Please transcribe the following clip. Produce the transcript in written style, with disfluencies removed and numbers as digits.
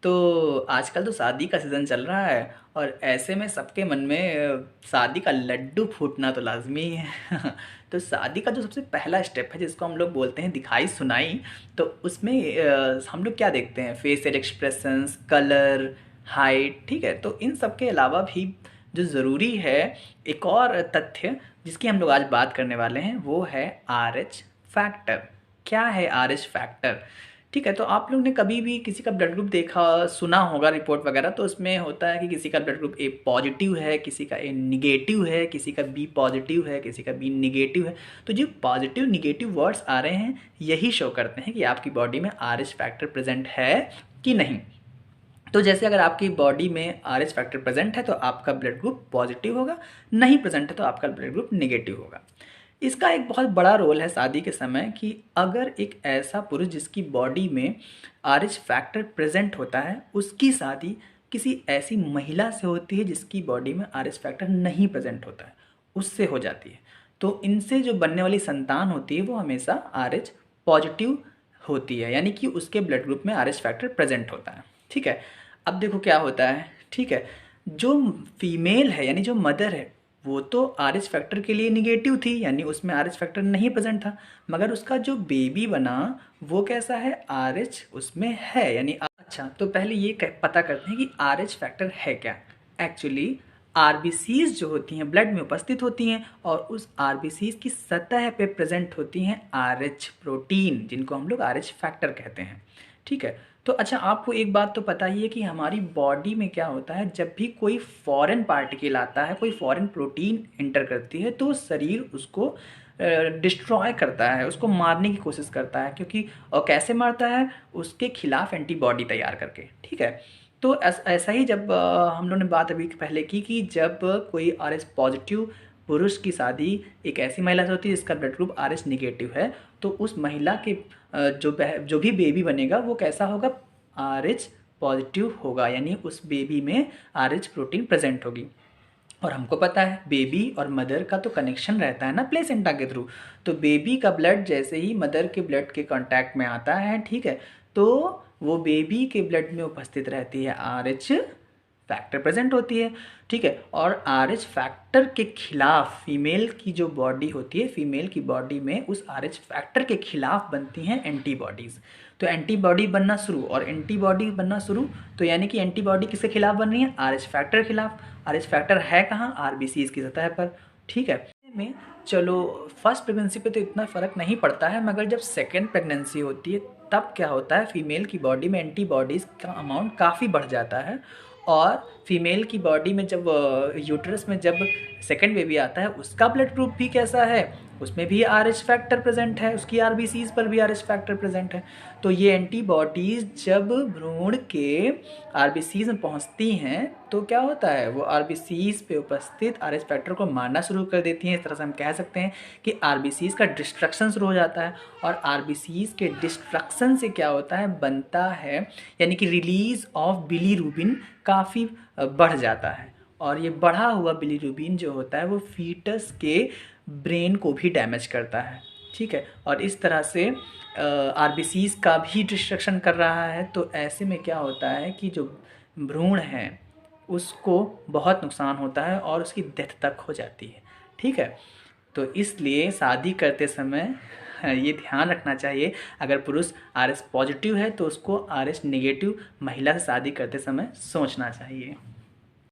तो आजकल तो शादी का सीज़न चल रहा है और ऐसे में सबके मन में शादी का लड्डू फूटना तो लाज़मी है। तो शादी का जो सबसे पहला स्टेप है जिसको हम लोग बोलते हैं दिखाई सुनाई, तो उसमें हम लोग क्या देखते हैं, फेशियल एक्सप्रेशंस, कलर, हाइट, ठीक है। तो इन सब के अलावा भी जो ज़रूरी है, एक और तथ्य जिसकी हम लोग आज बात करने वाले हैं वो है RH फैक्टर। क्या है RH फैक्टर? ठीक है, तो आप लोग ने कभी भी किसी का ब्लड ग्रुप देखा सुना होगा रिपोर्ट वगैरह, तो उसमें होता है कि किसी का ब्लड ग्रुप ए पॉजिटिव है, किसी का ए निगेटिव है, किसी का बी पॉजिटिव है, किसी का बी निगेटिव है। तो जो पॉजिटिव निगेटिव वर्ड्स आ रहे हैं यही शो करते हैं कि आपकी बॉडी में RH फैक्टर प्रेजेंट है कि नहीं। तो जैसे अगर आपकी बॉडी में RH फैक्टर प्रेजेंट है तो आपका ब्लड ग्रुप पॉजिटिव होगा, नहीं प्रेजेंट है तो आपका ब्लड ग्रुप नेगेटिव होगा। इसका एक बहुत बड़ा रोल है शादी के समय कि अगर एक ऐसा पुरुष जिसकी बॉडी में RH फैक्टर प्रेजेंट होता है उसकी शादी किसी ऐसी महिला से होती है जिसकी बॉडी में RH फैक्टर नहीं प्रेजेंट होता है, उससे हो जाती है। तो इनसे जो बनने वाली संतान होती है वो हमेशा RH पॉजिटिव होती है, यानी कि उसके ब्लड ग्रुप में RH फैक्टर प्रेजेंट होता है। ठीक है, अब देखो क्या होता है। ठीक है, जो फीमेल है यानी जो मदर है वो तो RH फैक्टर के लिए निगेटिव थी, यानी उसमें RH फैक्टर नहीं प्रेजेंट था, मगर उसका जो बेबी बना वो कैसा है, RH उसमें है, यानी अच्छा। तो पहले ये पता करते हैं कि RH फैक्टर है क्या। एक्चुअली RBCs जो होती हैं ब्लड में उपस्थित होती हैं और उस RBCs की सतह पे प्रेजेंट होती हैं RH प्रोटीन, जिनको हम लोग RH फैक्टर कहते हैं। ठीक है, तो अच्छा आपको एक बात तो पता ही है कि हमारी बॉडी में क्या होता है, जब भी कोई फॉरेन पार्टिकल आता है, कोई फॉरेन प्रोटीन एंटर करती है तो शरीर उसको डिस्ट्रॉय करता है, उसको मारने की कोशिश करता है, क्योंकि और कैसे मारता है, उसके खिलाफ एंटीबॉडी तैयार करके। ठीक है, तो ऐसा ही जब हम लोगों ने बात अभी पहले की कि जब कोई RH पॉजिटिव पुरुष की शादी एक ऐसी महिला से होती है जिसका ब्लड ग्रुप RH निगेटिव है, तो उस महिला के जो भी बेबी बनेगा वो कैसा होगा, RH पॉजिटिव होगा, यानी उस बेबी में RH प्रोटीन प्रेजेंट होगी। और हमको पता है बेबी और मदर का तो कनेक्शन रहता है ना प्लेसेंटा के थ्रू। तो बेबी का ब्लड जैसे ही मदर के ब्लड के कांटेक्ट में आता है, ठीक है, तो वो बेबी के ब्लड में उपस्थित रहती है RH फैक्टर प्रेजेंट होती है। ठीक है, और RH फैक्टर के खिलाफ फीमेल की जो बॉडी होती है, फीमेल की बॉडी में उस RH फैक्टर के खिलाफ बनती हैं एंटीबॉडीज़। तो एंटीबॉडी बनना शुरू, और एंटीबॉडी बनना शुरू तो यानी कि एंटीबॉडी किसके खिलाफ बन रही है, RH फैक्टर के खिलाफ। RH फैक्टर है कहाँ, RBCs की सतह पर। ठीक है, में चलो फर्स्ट प्रेगनेंसी पे तो इतना फ़र्क नहीं पड़ता है, मगर जब सेकेंड प्रेगनेंसी होती है तब क्या होता है, फीमेल की बॉडी में एंटीबॉडीज़ का अमाउंट काफ़ी बढ़ जाता है। और फीमेल की बॉडी में जब यूट्रस में जब सेकेंड बेबी आता है उसका ब्लड ग्रुप भी कैसा है, उसमें भी RH फैक्टर प्रेजेंट है, उसकी RBCs पर भी RH फैक्टर प्रेजेंट है। तो ये एंटीबॉडीज़ जब भ्रूण के RBCs में पहुंचती हैं तो क्या होता है, वो RBCs पे उपस्थित RH फैक्टर को मारना शुरू कर देती हैं। इस तरह से हम कह सकते हैं कि RBCs का डिस्ट्रक्शन शुरू हो जाता है, और RBCs के डिस्ट्रक्शन से क्या होता है, बनता है यानी कि रिलीज ऑफ बिलीरुबिन काफ़ी बढ़ जाता है। और ये बढ़ा हुआ बिलीरुबिन जो होता है वो फीटस के ब्रेन को भी डैमेज करता है। ठीक है, और इस तरह से RBCs का भी डिस्ट्रक्शन कर रहा है। तो ऐसे में क्या होता है कि जो भ्रूण है उसको बहुत नुकसान होता है और उसकी डेथ तक हो जाती है। ठीक है, तो इसलिए शादी करते समय ये ध्यान रखना चाहिए, अगर पुरुष RH पॉजिटिव है तो उसको RH नेगेटिव महिला से शादी करते समय सोचना चाहिए।